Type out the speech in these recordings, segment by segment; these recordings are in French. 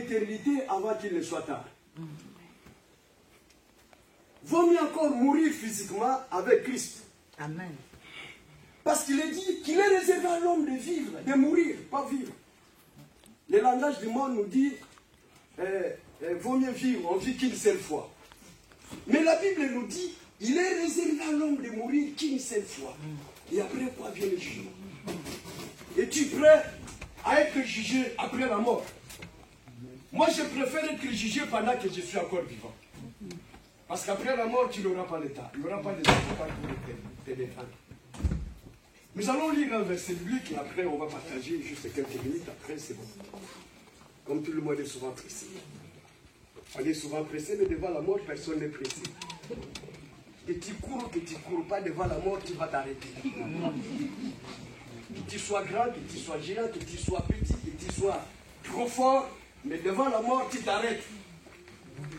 l'éternité avant qu'il ne soit tard. Vaut mieux encore mourir physiquement avec Christ. Amen. Parce qu'il est dit qu'il est réservé à l'homme de vivre, de mourir, pas vivre. Le langage du monde nous dit vaut mieux vivre, on vit qu'une seule fois. Mais la Bible nous dit il est réservé à l'homme de mourir qu'une seule fois. Et après quoi vient le jugement? Es-tu prêt à être jugé après la mort? Moi, je préfère être jugé pendant que je suis encore vivant. Parce qu'après la mort, tu n'auras pas l'état. Il n'y aura pas des avocats pour te défendre. Nous allons lire un verset biblique et après on va partager juste quelques minutes. Après, c'est bon. Comme tout le monde est souvent pressé. On est souvent pressé, mais devant la mort, personne n'est pressé. Que tu cours pas devant la mort, tu vas t'arrêter. Que tu sois grand, que tu sois géant, que tu sois petit, que tu sois trop fort, mais devant la mort, tu t'arrêtes.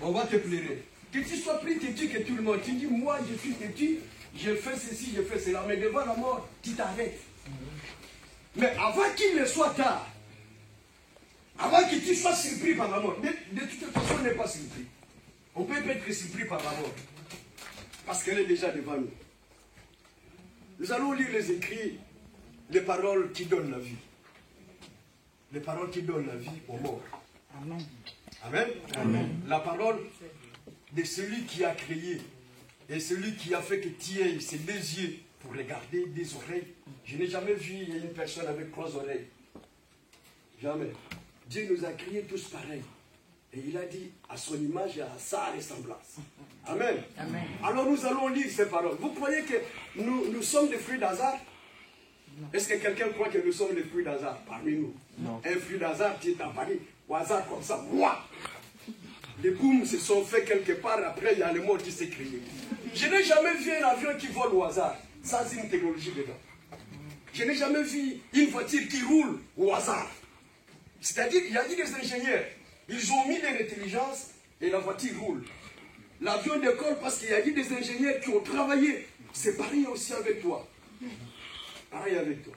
On va te pleurer. Que tu sois plus têtu que tout le monde. Tu dis, moi, je suis têtu, je fais ceci, je fais cela. Mais devant la mort, tu t'arrêtes. Mais avant qu'il ne soit tard, avant que tu sois surpris par la mort, de toute façon, on n'est pas surpris. On peut être surpris par la mort. Parce qu'elle est déjà devant nous. Nous allons lire les écrits, les paroles qui donnent la vie. Les paroles qui donnent la vie aux morts. Amen. Amen. Amen. La parole de celui qui a créé et celui qui a fait que tu aies ses deux yeux pour regarder, des oreilles. Je n'ai jamais vu une personne avec 3 oreilles. Jamais. Dieu nous a créés tous pareils. Et il a dit à son image et à sa ressemblance. Amen. Amen. Alors nous allons lire ces paroles. Vous croyez que nous sommes des fruits d'hasard? Est-ce que quelqu'un croit que nous sommes des fruits d'hasard parmi nous? Non. Un fruit d'hasard, tu es apparu au hasard comme ça. Moi. Les booms se sont faits quelque part, après il y a le mot qui s'est créé. Je n'ai jamais vu un avion qui vole au hasard, sans une technologie dedans. Je n'ai jamais vu une voiture qui roule au hasard. C'est-à-dire qu'il y a eu des ingénieurs, ils ont mis de l'intelligence et la voiture roule. L'avion décolle parce qu'il y a eu des ingénieurs qui ont travaillé. C'est pareil aussi avec toi. Pareil avec toi.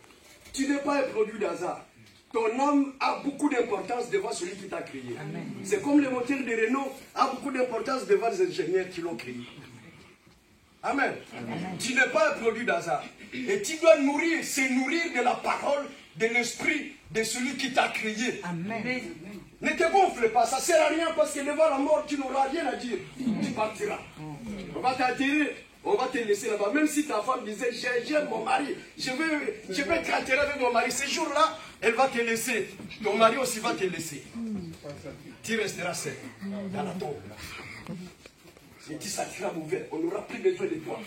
Tu n'es pas un produit d'hasard. Ton âme a beaucoup d'importance devant celui qui t'a créé. C'est comme le moteur de Renault a beaucoup d'importance devant les ingénieurs qui l'ont créé. Amen. Amen. Tu n'es pas un produit d'hasard. Et tu dois se nourrir de la parole, de l'esprit de celui qui t'a créé. Amen. Ne te gonfle pas, ça ne sert à rien parce que devant la mort, tu n'auras rien à dire. Tu partiras. On va t'attirer. On va te laisser là-bas. Même si ta femme disait, j'aime mon mari, je vais être attiré avec mon mari. Ce jour-là, elle va te laisser. Ton mari aussi va te laisser. Tu resteras seul dans la tombe. Et tu sentiras mauvais. On n'aura plus besoin de toi.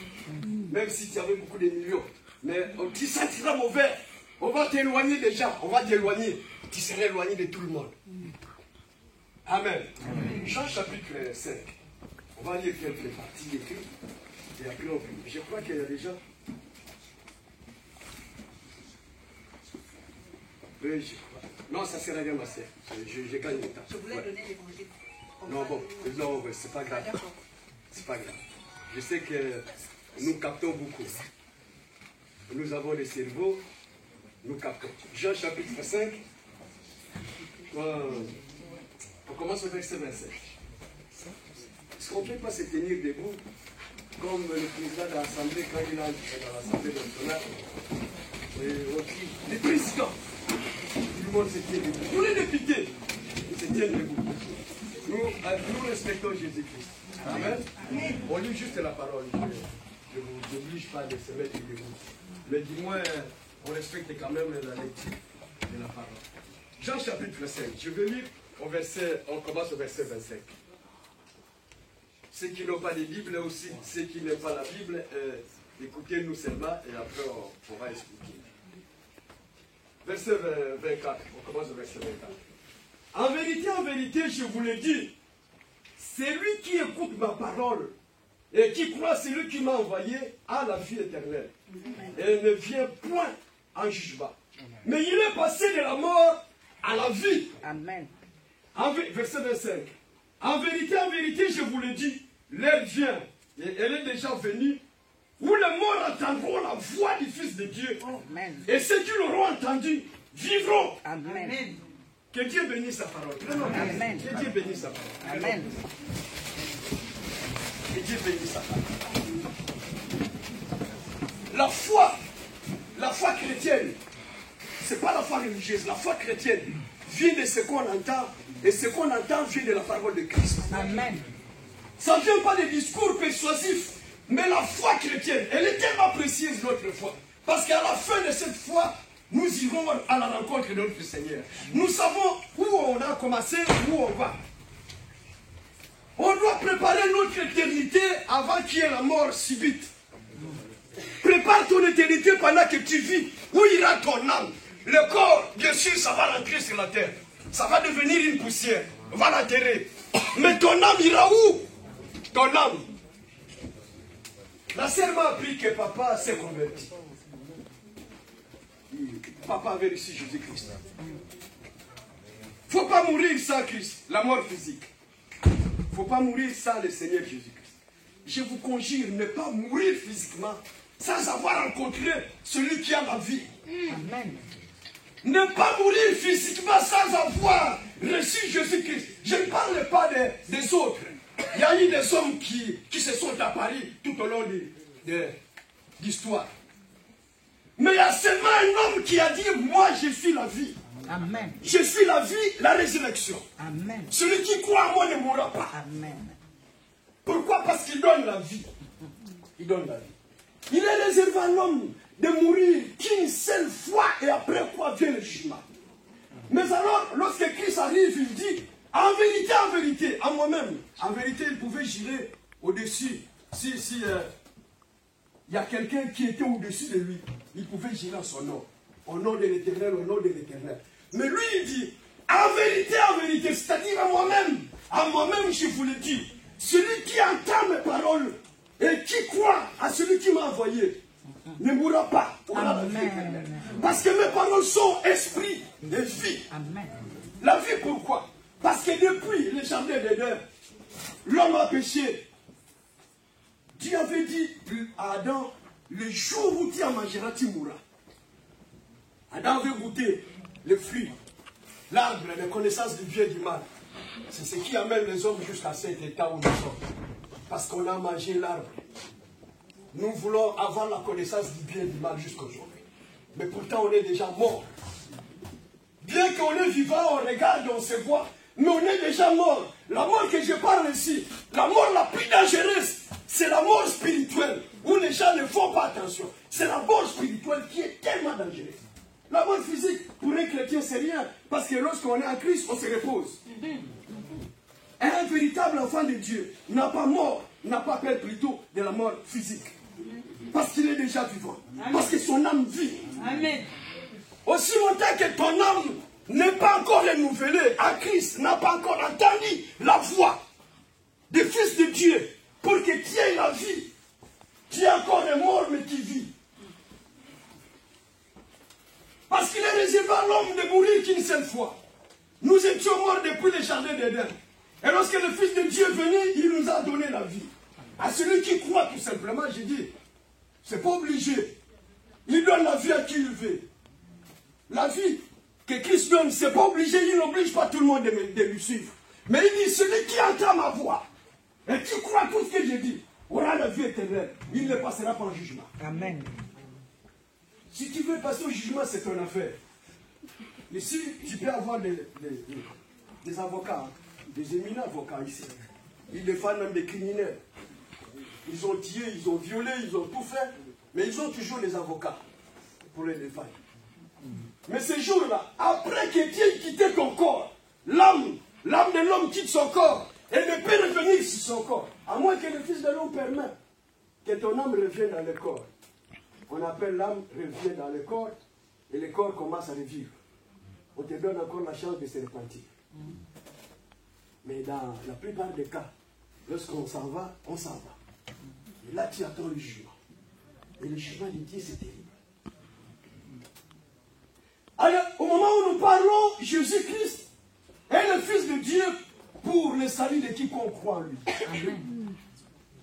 Même si tu avais beaucoup de millions. Mais tu sentiras mauvais. On va t'éloigner déjà. On va t'éloigner. Tu seras éloigné de tout le monde. Amen. Jean chapitre 5. On va lire quelques parties d'écrits. Et après on prie. Je crois qu'il y a déjà. Oui, je crois. Non, ça ne sert à rien, ma sœur. Je gagne le temps. Je voulais donner l'évangile. Non, c'est pas grave. C'est pas grave. Je sais que nous captons beaucoup. Nous avons le cerveau, nous captons. Jean chapitre 5. On commence au verset 27. Est-ce qu'on ne peut pas se tenir debout comme le président de l'Assemblée quand il entre dans l'Assemblée nationale? On crie, les présidents! Tout le monde se tient debout. Tous les députés se tiennent debout. Nous respectons Jésus-Christ. Amen. On lit juste la parole. Je ne vous oblige pas de se mettre debout. Mais du moins, on respecte quand même la lecture de la parole. Jean chapitre 5. Je vais lire on commence au verset 25. Ceux qui n'ont pas de Bible aussi, ceux qui n'aiment pas la Bible, écoutez-nous seulement et après on pourra expliquer. Verset 24. On commence au verset 24. En vérité, je vous le dis, celui qui écoute ma parole et qui croit celui qui m'a envoyé a la vie éternelle. Et ne vient point en jugement. Mais il est passé de la mort à la vie. Amen. Verset 25. En vérité, je vous le dis, l'heure vient, et elle est déjà venue, où les morts entendront la voix du Fils de Dieu. Amen. Et ceux qui l'auront entendu vivront. Amen. Que Dieu bénisse sa parole. Amen. Que Dieu bénisse sa parole. Amen. Que Dieu bénisse sa parole. La foi chrétienne, ce n'est pas la foi religieuse. La foi chrétienne vient de ce qu'on entend, et ce qu'on entend vient de la parole de Christ. Amen. Ça ne vient pas des discours persuasifs, mais la foi chrétienne, elle est tellement précieuse, notre foi. Parce qu'à la fin de cette foi, nous irons à la rencontre de notre Seigneur. Nous savons où on a commencé, où on va. On doit préparer notre éternité avant qu'il y ait la mort subite. Prépare ton éternité pendant que tu vis. Où ira ton âme? Le corps, bien sûr, ça va rentrer sur la terre. Ça va devenir une poussière. On va l'enterrer. Mais ton âme ira où? Ton âme. La sœur m'a appris que papa s'est converti. Papa avait reçu Jésus-Christ. Il ne faut pas mourir sans Christ, la mort physique. Il ne faut pas mourir sans le Seigneur Jésus-Christ. Je vous conjure, ne pas mourir physiquement sans avoir rencontré celui qui a la vie. Amen. Ne pas mourir physiquement sans avoir reçu Jésus-Christ. Je ne parle pas des autres. Il y a eu des hommes qui se sont apparus tout au long de l'histoire. Mais il y a seulement un homme qui a dit, moi je suis la vie. Amen. Je suis la vie, la résurrection. Amen. Celui qui croit en moi ne mourra pas. Amen. Pourquoi? Parce qu'il donne la vie. Il donne la vie. Il est réservé à l'homme de mourir qu'une seule fois et après quoi vient le jugement. Mais alors, lorsque Christ arrive, il dit, en vérité, en moi-même, en vérité, il pouvait jurer au-dessus. Si il y a quelqu'un qui était au-dessus de lui, il pouvait jurer son nom. Au nom de l'Éternel, au nom de l'Éternel. Mais lui, il dit, en vérité, c'est-à-dire à moi-même, je vous le dis, celui qui entend mes paroles et qui croit à celui qui m'a envoyé, ne mourra pas. Amen. Parce que mes paroles sont esprit et vie. Amen. La vie, pourquoi? Parce que depuis le jardin d'Éden, l'homme a péché. Dieu avait dit à Adam, le jour où tu en mangeras, tu mourras. Adam avait goûté le fruit, l'arbre, la connaissance du bien et du mal. C'est ce qui amène les hommes jusqu'à cet état où nous sommes. Parce qu'on a mangé l'arbre. Nous voulons avoir la connaissance du bien et du mal jusqu'aujourd'hui. Mais pourtant, on est déjà mort. Bien qu'on est vivant, on regarde, on se voit, mais on est déjà mort. La mort que je parle ici, la mort la plus dangereuse, c'est la mort spirituelle, où les gens ne font pas attention. C'est la mort spirituelle qui est tellement dangereuse. La mort physique, pour un chrétien, c'est rien, parce que lorsqu'on est en Christ, on se repose. Un véritable enfant de Dieu n'a pas mort, n'a pas peur plutôt de la mort physique. Parce qu'il est déjà vivant. Parce que son âme vit. Amen. Aussi longtemps que ton âme n'est pas encore renouvelée à Christ, n'a pas encore entendu la voix du Fils de Dieu, pour que tu aies la vie. Tu es encore un mort, mais tu vis. Parce qu'il est réservé à l'homme de mourir qu'une seule fois. Nous étions morts depuis le jardin d'Éden. Et lorsque le Fils de Dieu est venu, il nous a donné la vie. À celui qui croit, tout simplement, j'ai dit, c'est pas obligé. Il donne la vie à qui il veut. La vie que Christ donne, c'est pas obligé, il n'oblige pas tout le monde de lui suivre. Mais il dit, celui qui entend ma voix et qui croit tout ce que j'ai dit, aura la vie éternelle. Il ne passera pas en jugement. Amen. Si tu veux passer au jugement, c'est ton affaire. Ici, tu peux avoir des avocats, des éminents avocats ici. Ils défendent même des criminels. Ils ont tué, ils ont violé, ils ont tout fait. Mais ils ont toujours des avocats pour les défendre. Mais ces jours-là, après que tu aies quitté ton corps, l'âme de l'homme quitte son corps et ne peut revenir sur son corps, à moins que le Fils de l'homme permette que ton âme revienne dans le corps. On appelle l'âme revient dans le corps et le corps commence à revivre. On te donne encore la chance de se repentir. Mais dans la plupart des cas, lorsqu'on s'en va, on s'en va. Et là, tu attends le jugement. Et le jugement de Dieu, c'est terrible. Alors, au moment où nous parlons, Jésus-Christ est le Fils de Dieu pour le salut de quiconque croit en lui. Amen.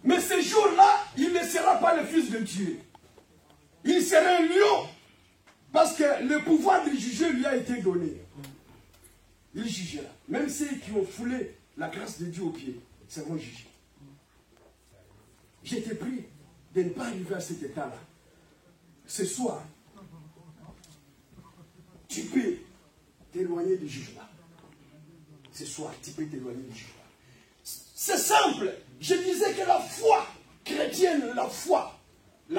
Mais ce jour-là, il ne sera pas le Fils de Dieu. Il sera un lion. Parce que le pouvoir de juger lui a été donné. Il jugera. Même ceux qui ont foulé la grâce de Dieu aux pieds seront jugés. J'ai été pris de ne pas arriver à cet état-là. Ce soir, tu peux t'éloigner du jugement. Ce soir, tu peux t'éloigner du jugement. C'est simple. Je disais que la foi chrétienne, la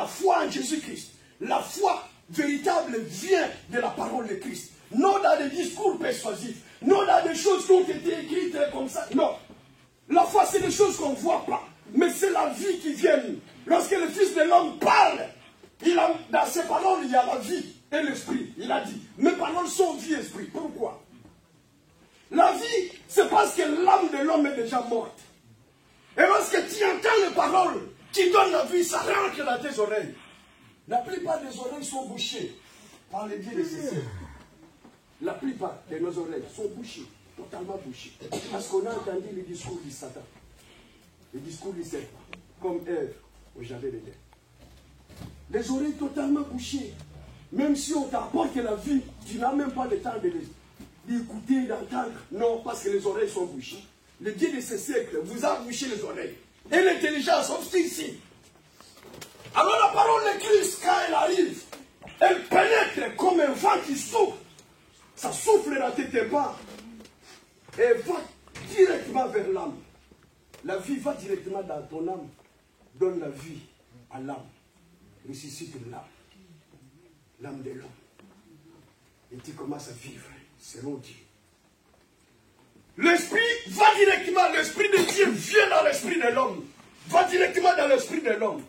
foi en Jésus-Christ, la foi véritable vient de la parole de Christ. Non dans des discours persuasifs, non dans des choses qui ont été écrites comme ça. Non. La foi, c'est des choses qu'on ne voit pas. Mais c'est la vie qui vient. Lorsque le Fils de l'homme parle, dans ses paroles, il y a la vie et l'esprit. Il a dit, mes paroles sont vie et esprit. Pourquoi? La vie, c'est parce que l'âme de l'homme est déjà morte. Et lorsque tu entends les paroles qui donnent la vie, ça rentre dans tes oreilles. La plupart des oreilles sont bouchées par les dieux de ces siècles. La plupart de nos oreilles sont bouchées, totalement bouchées. Parce qu'on a entendu le discours du Satan, le discours du serpent, comme Ève au jardin d'Éden. Les oreilles totalement bouchées. Même si on t'apporte la vie, tu n'as même pas le temps d'écouter, d'entendre. Non, parce que les oreilles sont bouchées. Le Dieu de ces siècles vous a bouché les oreilles. Et l'intelligence obstinée. Alors la parole de Christ, quand elle arrive, elle pénètre comme un vent qui souffle. Ça souffle dans tes tympans. Et va directement vers l'âme. La vie va directement dans ton âme. Donne la vie à l'âme. Ressuscite l'âme. L'âme de l'homme. Et tu commences à vivre selon Dieu. L'esprit va directement, l'esprit de Dieu vient dans l'esprit de l'homme. Va directement dans l'esprit de l'homme.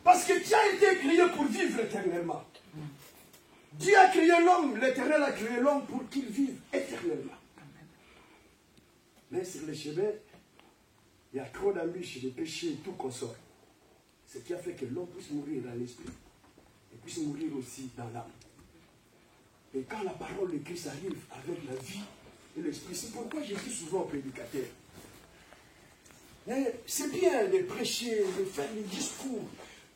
Parce que tu as été créé pour vivre éternellement. Dieu a créé l'homme, l'Éternel a créé l'homme pour qu'il vive éternellement. Mais sur le chemin, il y a trop d'embûches, de péchés et tout consort. Ce qui a fait que l'homme puisse mourir dans l'esprit et puisse mourir aussi dans l'âme. Et quand la parole de Christ arrive avec la vie et l'esprit, c'est pourquoi je dis souvent aux prédicateurs, c'est bien de prêcher, de faire des discours.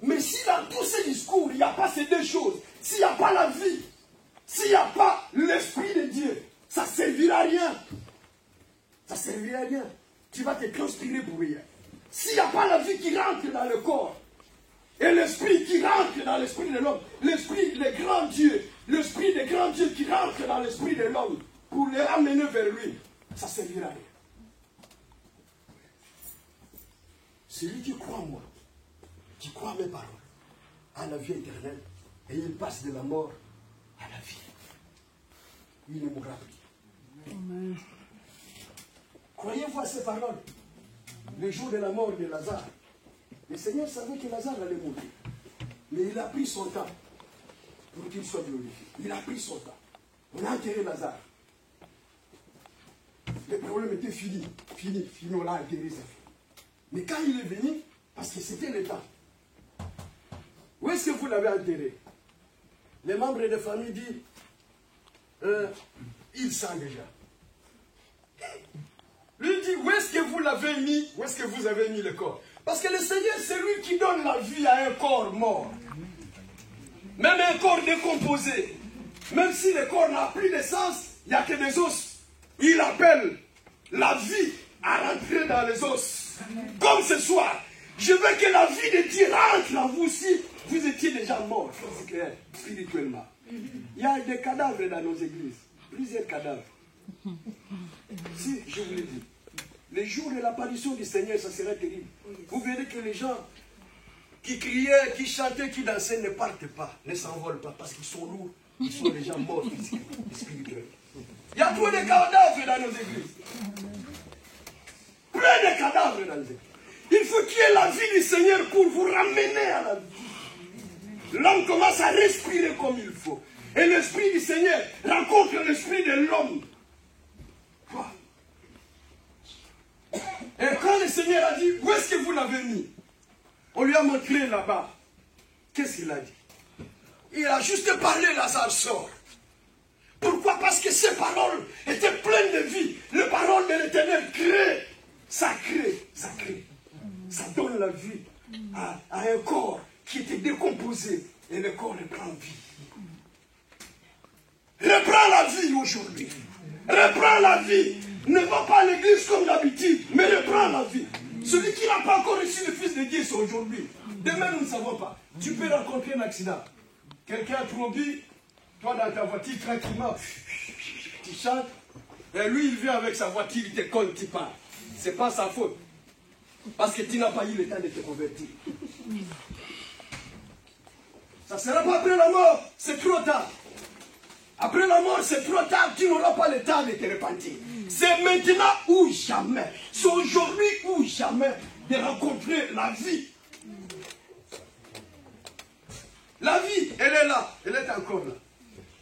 Mais si dans tous ces discours, il n'y a pas ces deux choses, s'il n'y a pas la vie, s'il n'y a pas l'Esprit de Dieu, ça ne servira à rien. Ça ne servira à rien. Tu vas te transpirer pour rien. S'il n'y a pas la vie qui rentre dans le corps, et l'Esprit qui rentre dans l'Esprit de l'homme, l'Esprit des grands dieux, l'Esprit des grands dieux qui rentre dans l'Esprit de l'homme, pour les ramener vers lui, ça ne servira à rien. Celui qui croit en moi, qui croit à mes paroles, à la vie éternelle, et il passe de la mort à la vie. Il ne mourra plus. Amen. Croyez-vous à ces paroles? Le jour de la mort de Lazare, le Seigneur savait que Lazare allait mourir. Mais il a pris son temps pour qu'il soit glorifié. Il a pris son temps. On a enterré Lazare. Le problème était fini. Fini, on l'a enterré, ça fait. Mais quand il est venu, parce que c'était le temps, où est-ce que vous l'avez enterré? Les membres de la famille disent, il sent déjà. Lui dit, où est-ce que vous l'avez mis? Où est-ce que vous avez mis le corps? Parce que le Seigneur, c'est lui qui donne la vie à un corps mort. Même un corps décomposé. Même si le corps n'a plus de sens, il n'y a que des os. Il appelle la vie à rentrer dans les os. Comme ce soir, je veux que la vie de Dieu rentre en vous si vous étiez déjà mort, spirituellement. Il y a des cadavres dans nos églises. Plusieurs cadavres. Si, je vous l'ai dit. Le jour de l'apparition du Seigneur, ça sera terrible. Vous verrez que les gens qui criaient, qui chantaient, qui dansaient ne partent pas, ne s'envolent pas, parce qu'ils sont lourds. Ils sont déjà morts spirituellement. Il y a trop de cadavres dans nos églises. Plein de cadavres dans les églises. Il faut qu'il y ait la vie du Seigneur pour vous ramener à la vie. L'homme commence à respirer comme il faut. Et l'Esprit du Seigneur rencontre l'Esprit de l'homme. Et quand le Seigneur a dit, où est-ce que vous l'avez mis? On lui a montré là-bas. Qu'est-ce qu'il a dit? Il a juste parlé, Lazare sort. Pourquoi? Parce que ces paroles étaient pleines de vie. Les paroles de l'Éternel créent. Ça crée, ça crée. Ça donne la vie à un corps qui était décomposé. Et le corps reprend vie. Reprend la vie aujourd'hui. Reprends la vie. Ne va pas à l'église comme d'habitude, mais reprends la vie. Celui qui n'a pas encore reçu le Fils de Dieu, c'est aujourd'hui. Demain, nous ne savons pas. Tu peux rencontrer un accident. Quelqu'un a trop bu, toi dans ta voiture, tranquillement, tu chantes, et lui, il vient avec sa voiture, il te colle, tu pars. Ce n'est pas sa faute. Parce que tu n'as pas eu le temps de te convertir. Ça ne sera pas après la mort, c'est trop tard. Après la mort, c'est trop tard, tu n'auras pas le temps de te repentir. C'est maintenant ou jamais. C'est aujourd'hui ou jamais de rencontrer la vie. La vie, elle est là, elle est encore là.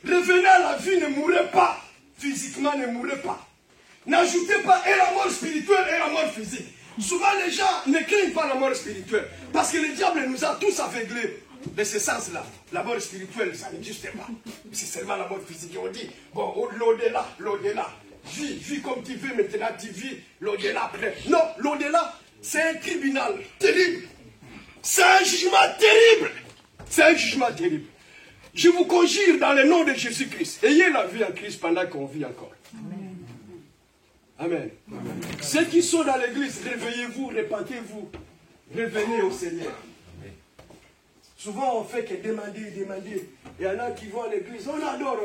Revenez à la vie, ne mourrez pas. Physiquement, ne mourrez pas. N'ajoutez pas et la mort spirituelle et la mort physique. Souvent, les gens ne craignent pas la mort spirituelle. Parce que le diable nous a tous aveuglés de ce sens-là. La mort spirituelle, ça n'existe pas. C'est seulement la mort physique. On dit, bon, l'au-delà, l'au-delà. Vis comme tu veux, maintenant tu vis l'au-delà après. Non, l'au-delà, c'est un tribunal terrible. C'est un jugement terrible. C'est un jugement terrible. Je vous conjure dans le nom de Jésus-Christ. Ayez la vie en Christ pendant qu'on vit encore. Amen. Amen. Amen. Ceux qui sont dans l'église, réveillez-vous, répentez-vous. Revenez au Seigneur. Souvent, on fait que demander. Il y en a qui vont à l'église, on adore.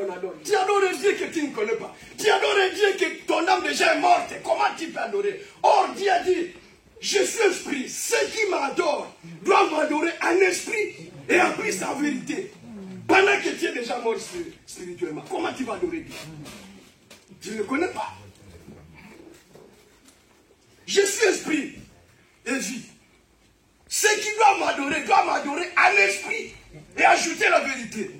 Tu adores un Dieu que tu ne connais pas. Tu adores un Dieu que ton âme déjà est morte. Comment tu peux adorer? Or, Dieu a dit, je suis esprit. Ceux qui m'adorent doivent m'adorer en esprit et en plus en vérité. Pendant que tu es déjà mort spirituellement, comment tu vas adorer Dieu? Tu ne le connais pas. Je suis esprit et vie. Ceux qui doivent m'adorer en esprit et ajouter la vérité.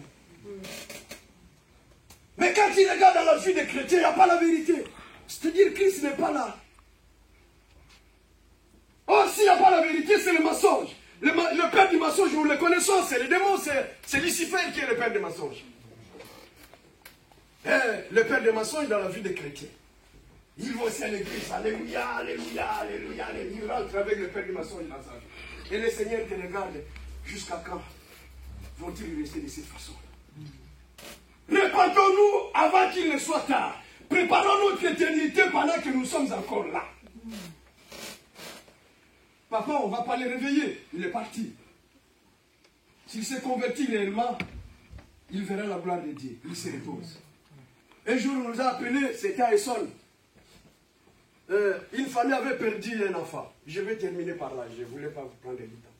Mais quand tu regardes dans la vie des chrétiens, il n'y a pas la vérité. C'est-à-dire que Christ n'est pas là. Or, s'il n'y a pas la vérité, c'est le mensonge. Le père du mensonge, nous le connaissons, c'est le démon, c'est Lucifer qui est le père des mensonges. Et le père des mensonges dans la vie des chrétiens. Ils vont aussi à l'église, alléluia, alléluia, alléluia, alléluia. Ils rentrent avec le père du mensonge dans sa vie. Et le Seigneur te regarde, jusqu'à quand vont-ils rester de cette façon? Répandons-nous avant qu'il ne soit tard. Préparons notre éternité pendant que nous sommes encore là. Papa, on ne va pas le réveiller. Il est parti. S'il s'est converti réellement, il verra la gloire de Dieu. Il se repose. Un jour, on nous a appelés, c'était à Essonne. Une famille avait perdu un enfant. Je vais terminer par là, je ne voulais pas vous prendre du temps.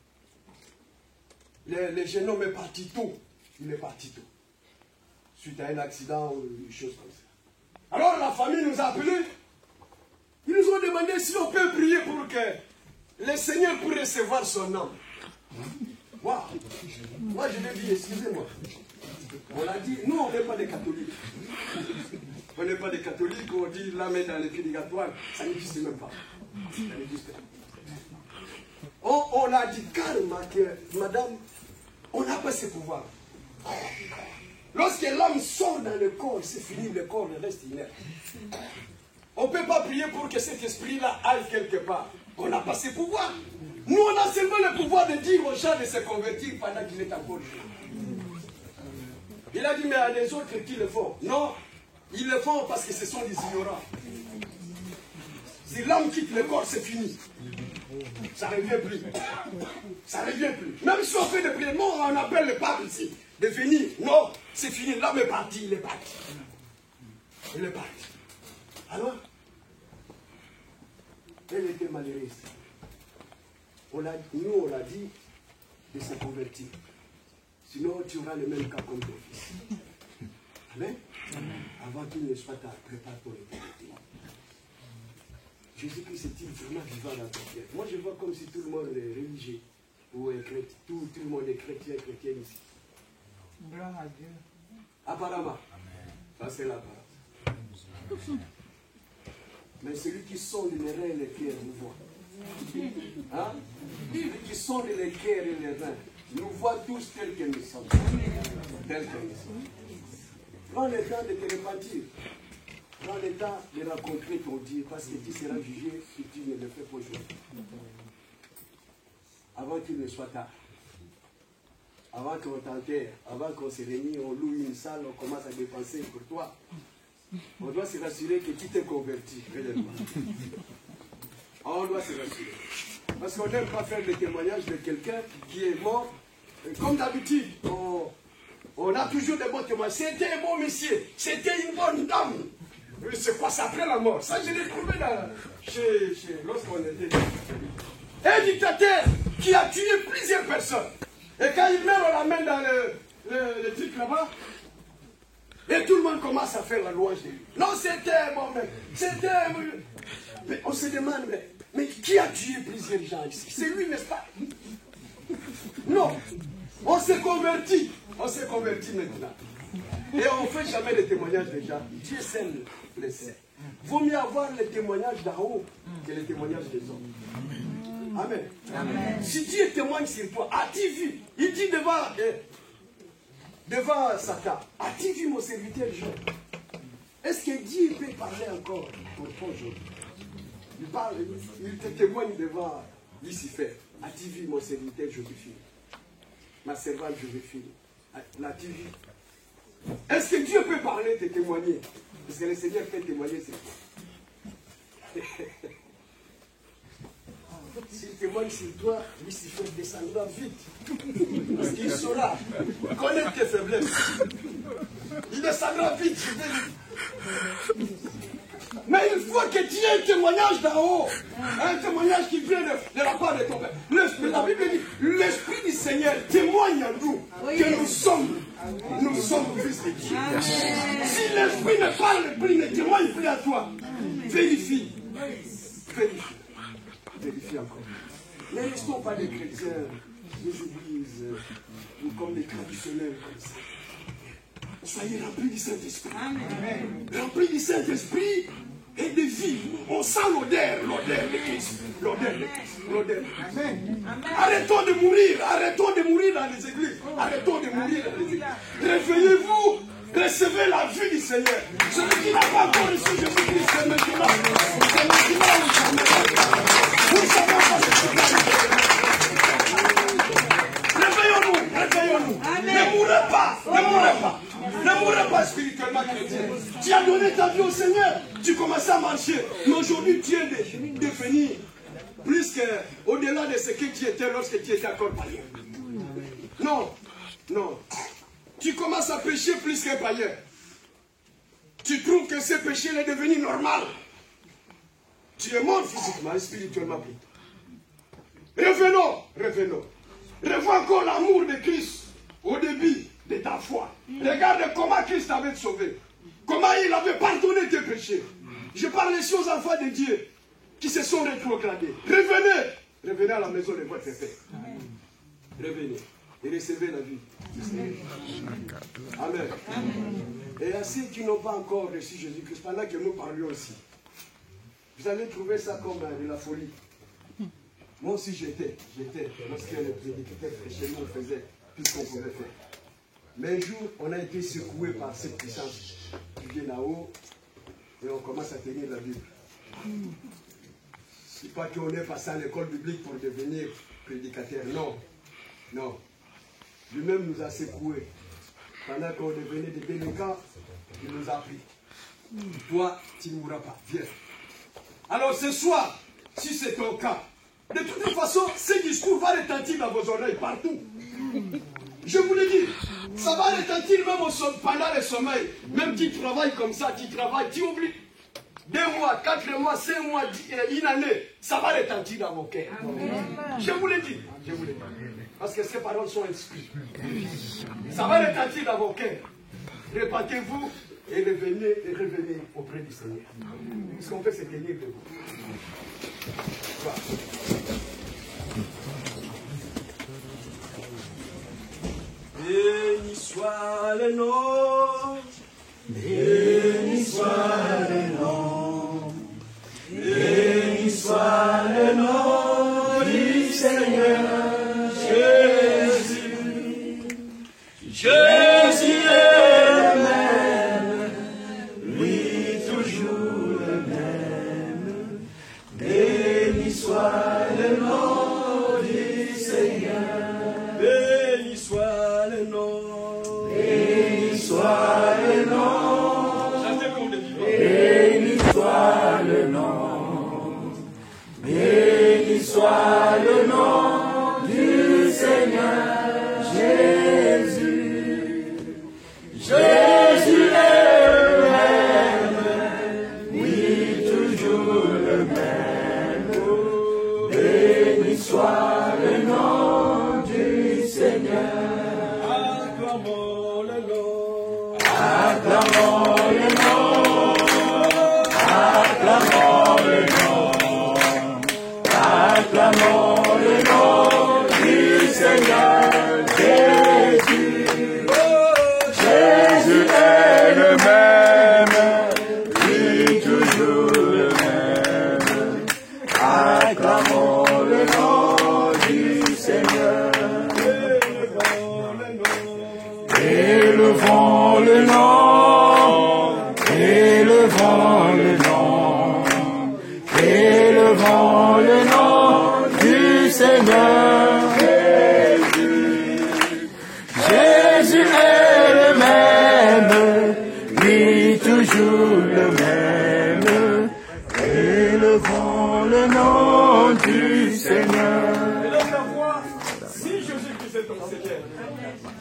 Le jeune homme est parti tôt. Il est parti tôt. Suite à un accident ou une chose comme ça. Alors la famille nous a appelés. Ils nous ont demandé si on peut prier pour que le Seigneur puisse recevoir son âme. Waouh! Moi je vais dire, excusez-moi. On a dit, nous on n'est pas des catholiques. On n'est pas des catholiques, on dit l'âme est dans les purgatoires. Ça n'existe même pas. Ça n'existe pas. On a dit carrément que, madame, on n'a pas ce pouvoir. Lorsque l'âme sort dans le corps, c'est fini, le corps reste inerte. On ne peut pas prier pour que cet esprit-là aille quelque part. On n'a pas ce pouvoir. Nous, on a seulement le pouvoir de dire aux gens de se convertir pendant qu'il est encore jeune. Il a dit, mais il y a des autres qui le font. Non, ils le font parce que ce sont des ignorants. Si l'âme quitte le corps, c'est fini. Ça ne revient plus. Ça ne revient plus. Même si on fait des prières, non, on appelle le pape ici, de venir. Non, c'est fini. L'homme est parti, il est parti. Il est parti. Alors, elle était malheureuse. Nous, on l'a dit de se convertir. Sinon, tu auras le même cas comme ton fils. Amen. Avant qu'il ne soit tard, prépare ton éternité. Jésus-Christ est-il vraiment vivant dans ton cœur? Moi, je vois comme si tout le monde est religieux. Ou est chrétien. Tout le monde est chrétien ici. Gloire à Dieu. Apparemment. Ça, c'est l'apparence. Mais celui qui sonde les reins et les cœurs nous voit. Hein? Celui qui sonde les cœurs et les reins nous voit tous tels que nous sommes. Tels que nous sommes. Prends le temps de te repentir. Prends le temps de rencontrer ton Dieu parce que tu seras jugé si tu ne le fais pas aujourd'hui. Avant qu'il ne soit tard. Avant qu'on t'enterre, avant qu'on se réunisse, on loue une salle, on commence à dépenser pour toi. On doit se rassurer que tu t'es converti, réellement. On doit se rassurer. Parce qu'on n'aime pas faire le témoignage de quelqu'un qui est mort. Comme d'habitude, on a toujours des bons témoignages. C'était un bon monsieur, c'était une bonne dame. C'est quoi ça après la mort? Ça, je l'ai trouvé lorsqu'on était. Un dictateur qui a tué plusieurs personnes. Et quand il meurt, on l'amène dans le truc là-bas. Et tout le monde commence à faire la louange de lui. Non, c'était un bon mec. C'était un... Mais on se demande, mais qui a tué plusieurs gens ici? C'est lui, n'est-ce pas? Non. On s'est converti. On s'est converti maintenant. Et on ne fait jamais les témoignages des gens. Dieu seul les sait. Vaut mieux avoir les témoignages d'en haut que les témoignages des hommes. Amen. Amen. Si Dieu témoigne sur toi, as-tu vu? Il dit devant Satan, as-tu vu mon serviteur Job? Est-ce que Dieu peut parler encore pour toi aujourd'hui? Il te témoigne devant Lucifer. As-tu vu mon serviteur Joséphine? Ma servante Joséphine. L'as-tu vu? Est-ce que Dieu peut parler, te témoigner? Parce que le Seigneur peut témoigner sur toi. S'il témoigne sur toi, Lucifer descendra vite. Parce qu'il saura connaître tes faiblesses. Il descendra vite. Mais il faut que tu aies un témoignage d'en haut. Un témoignage qui vient de la part de ton Père. La Bible dit, l'Esprit du Seigneur témoigne à nous que nous sommes fils de Dieu. Si l'Esprit ne parle plus, ne témoigne plus à toi, vérifie. Vérifie encore. Ne restons pas des chrétiens, des églises, ou comme des traditionnels comme ça. Soyez remplis du Saint-Esprit. Remplis du Saint-Esprit et de vie. On sent l'odeur de Christ. L'odeur de Christ. Arrêtons de mourir dans les églises. Arrêtons de mourir dans les églises. Réveillez-vous, recevez la vie du Seigneur. Celui qui n'a pas encore reçu Jésus-Christ, c'est maintenant. C'est maintenant ou jamais. Nous ne savons pas ce qui va. Réveillons-nous. Ne mourrez pas. Ne mourrez pas spirituellement chrétien. Tu as donné ta vie au Seigneur. Tu commences à marcher. Mais aujourd'hui, tu es devenu plus qu'au-delà de ce que tu étais lorsque tu étais encore païen. Non. Tu commences à pécher plus qu'un païen. Tu trouves que ce péché est devenu normal. Tu es mort physiquement et spirituellement plutôt. Revenons. Revois encore l'amour de Christ au début de ta foi. Regarde comment Christ t'avait sauvé. Comment il avait pardonné tes péchés. Je parle ici aux enfants de Dieu qui se sont rétrogradés. Revenez à la maison de votre Père. Revenez et recevez la vie. Amen. Et à ceux qui n'ont pas encore reçu Jésus-Christ, pendant que nous parlions aussi, vous allez trouver ça comme de la folie. Moi aussi j'étais, lorsque le prédicateur chez nous faisait tout ce qu'on pouvait faire. Mais un jour, on a été secoué par cette puissance qui vient là-haut et on commence à tenir la Bible. C'est pas qu'on est passé à l'école biblique pour devenir prédicateur, non. Lui-même nous a secoués. Pendant qu'on devenait des délinquants, il nous a pris. Toi, tu ne mourras pas, viens. Alors ce soir, si c'est ton cas, de toute façon, ce discours va retentir dans vos oreilles partout. Je vous le dis, ça va retentir même pendant le sommeil. Même tu travailles comme ça, tu oublies. 2 mois, 4 mois, 5 mois, une année, ça va retentir dans vos cœurs. Je vous le dis. Parce que ces paroles sont esprits. Ça va retentir dans vos cœurs. Répandez-vous et revenez auprès du Seigneur. Ce qu'on fait, c'est tenir de vous. Voilà. Béni soit le nom, béni soit le nom, béni soit le nom du Seigneur Jésus. Jésus est le même, lui toujours le même. Béni soit le nom du Seigneur. Béni soit le nom. Béni soit le nom. Chantez comme des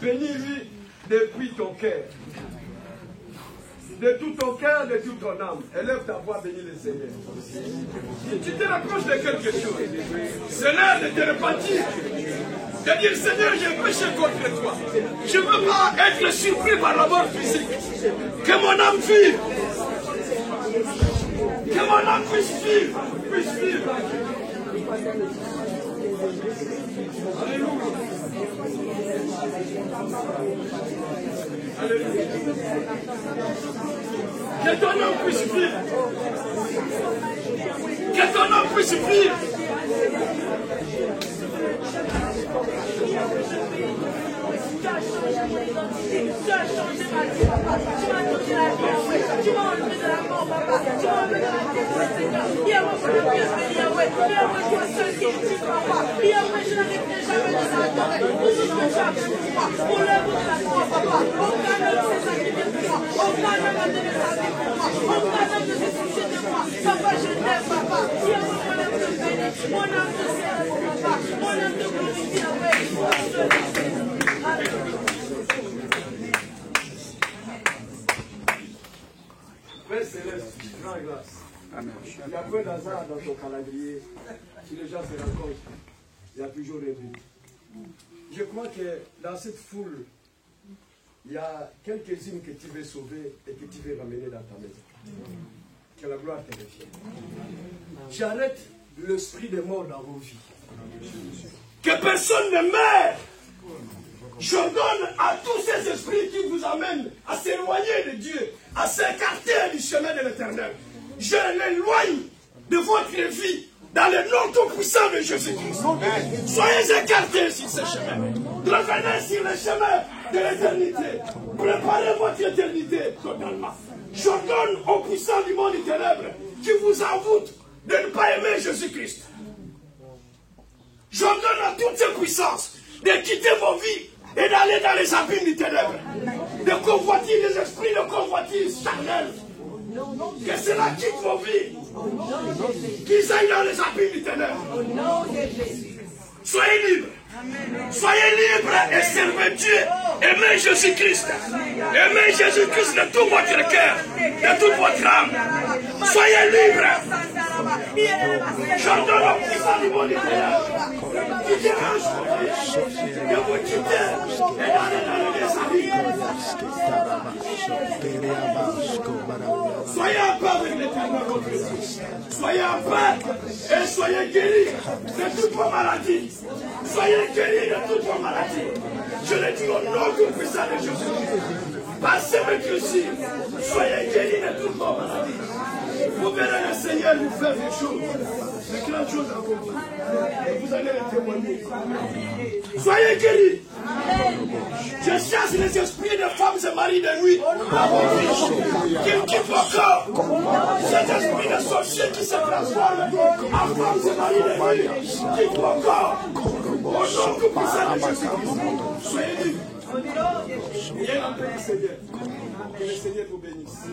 Bénis-lui depuis ton cœur. De tout ton cœur, de toute ton âme. Élève ta voix, bénis le Seigneur. Si tu te rapproches de quelque chose, c'est l'heure de te repentir. De dire, Seigneur, j'ai péché contre toi. Je ne veux pas être surpris par la mort physique. Que mon âme vive. Que mon âme puisse vivre. Alléluia. Alléluia. Que ton nom puisse vivre. Que ton nom puisse vivre. Tu as changé mon identité, tu as changé ma vie, papa. Tu m'as donné la vie, tu m'as enlevé de la mort, papa. Tu m'as enlevé de la détresse, Seigneur. Yahweh, pour la prière, Yahweh. Yahweh, toi seul qui es Dieu, papa. Yahweh, je n'arrêterai jamais de t'adorer. Pour tout ce que tu as fait pour moi, pour l'œuvre de la croix, papa. Aucun homme s'est sacrifié pour moi. Aucun homme a donné sa vie pour moi. Aucun homme ne s'est soucié de moi. Papa, je t'aime, papa. Yahweh, mon âme te bénit. Mon âme te célèbre, papa. Mon âme te glorifie, Yahweh. Toi seul est Dieu. Père Céleste, grande grâce. Amen. Il y a peu d'hasard dans ton calendrier. Si les gens se rencontrent, il y a toujours un but. Je crois que dans cette foule, il y a quelques-unes que tu veux sauver et que tu veux ramener dans ta maison. Que la gloire te revienne. J'arrête l'esprit de mort dans vos vies. Que personne ne meure. J'ordonne à tous ces esprits qui vous amènent à s'éloigner de Dieu, à s'écarter du chemin de l'Éternel. Je l'éloigne de votre vie dans le nom tout-puissant de Jésus-Christ. Soyez écartés sur ce chemin. Revenez sur le chemin de l'éternité. Préparez votre éternité totalement. J'ordonne aux puissants du monde des ténèbres qui vous envoûtent de ne pas aimer Jésus-Christ. J'ordonne à toutes ces puissances de quitter vos vies et d'aller dans les abîmes des ténèbres. De convoiter les esprits de convoitise charnelle. Que cela quitte vos vies. Qu'ils aillent dans les abîmes des ténèbres. Soyez libres. Soyez libres et servez Dieu. Aimez Jésus-Christ. Aimez Jésus-Christ de tout votre cœur, de toute votre âme. Soyez libres. J'ordonne au puissant du monde intérieur qui dérange vos vies de vous quitter et d'aller dans les abîmes. Soyez en paix avec l'Éternel votre Dieu. Soyez en paix et soyez guéris de toutes vos maladies. Soyez guéris de toutes vos maladies. Je le dis au nom tout puissant de Jésus. Passez avec Jésus. Soyez guéris de toutes vos maladies. Vous verrez le Seigneur vous faire des choses. De grandes choses en vous. Et vous allez les témoigner. Soyez guéris. Je chasse les esprits de femmes et maris de nuit. Qu'ils quittent vos corps. Cet esprit de sorcier qui se transforme en femmes et maris de nuit. Quitte vos corps. Au nom tout puissant de Jésus-Christ. Soyez libres. Ayez la paix du Seigneur. Que le Seigneur vous bénisse.